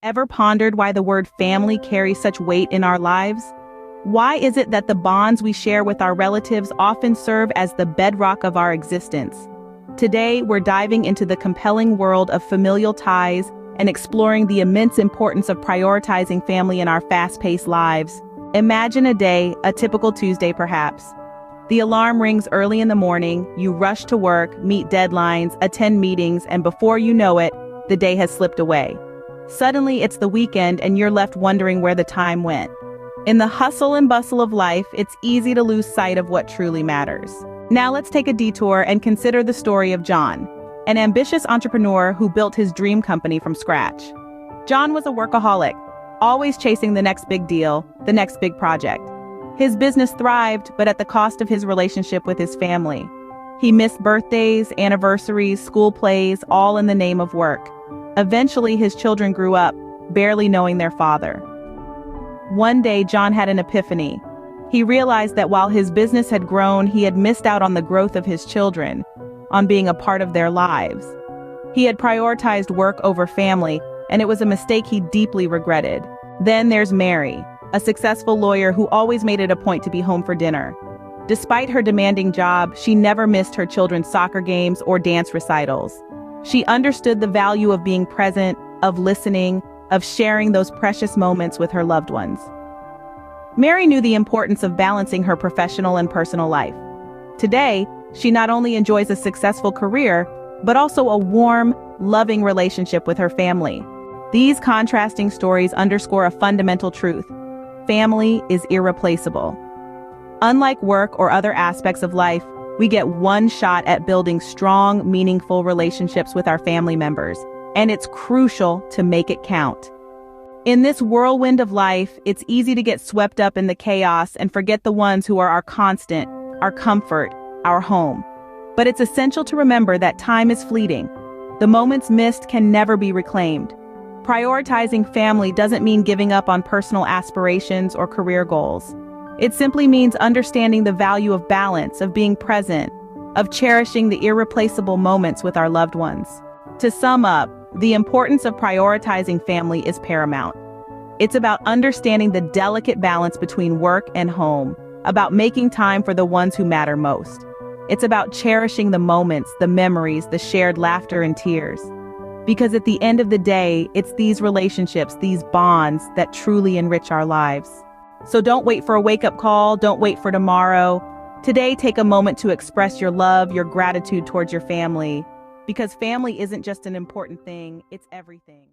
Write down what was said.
Ever pondered why the word family carries such weight in our lives? Why is it that the bonds we share with our relatives often serve as the bedrock of our existence? Today, we're diving into the compelling world of familial ties and exploring the immense importance of prioritizing family in our fast-paced lives. Imagine a typical Tuesday perhaps. The alarm rings early in the morning, you rush to work, meet deadlines, attend meetings, and before you know it, the day has slipped away. Suddenly, it's the weekend and you're left wondering where the time went. In the hustle and bustle of life, it's easy to lose sight of what truly matters. Now let's take a detour and consider the story of John, an ambitious entrepreneur who built his dream company from scratch. John was a workaholic, always chasing the next big deal, the next big project. His business thrived, but at the cost of his relationship with his family. He missed birthdays, anniversaries, school plays, all in the name of work. Eventually, his children grew up, barely knowing their father. One day, John had an epiphany. He realized that while his business had grown, he had missed out on the growth of his children, on being a part of their lives. He had prioritized work over family, and it was a mistake he deeply regretted. Then there's Mary, a successful lawyer who always made it a point to be home for dinner. Despite her demanding job, she never missed her children's soccer games or dance recitals. She understood the value of being present, of listening, of sharing those precious moments with her loved ones. Mary knew the importance of balancing her professional and personal life. Today, she not only enjoys a successful career, but also a warm, loving relationship with her family. These contrasting stories underscore a fundamental truth. Family is irreplaceable. Unlike work or other aspects of life, we get one shot at building strong, meaningful relationships with our family members, and it's crucial to make it count. In this whirlwind of life, it's easy to get swept up in the chaos and forget the ones who are our constant, our comfort, our home. But it's essential to remember that time is fleeting. The moments missed can never be reclaimed. Prioritizing family doesn't mean giving up on personal aspirations or career goals. It simply means understanding the value of balance, of being present, of cherishing the irreplaceable moments with our loved ones. To sum up, the importance of prioritizing family is paramount. It's about understanding the delicate balance between work and home, about making time for the ones who matter most. It's about cherishing the moments, the memories, the shared laughter and tears. Because at the end of the day, it's these relationships, these bonds that truly enrich our lives. So don't wait for a wake-up call, don't wait for tomorrow. Today, take a moment to express your love, your gratitude towards your family. Because family isn't just an important thing, it's everything.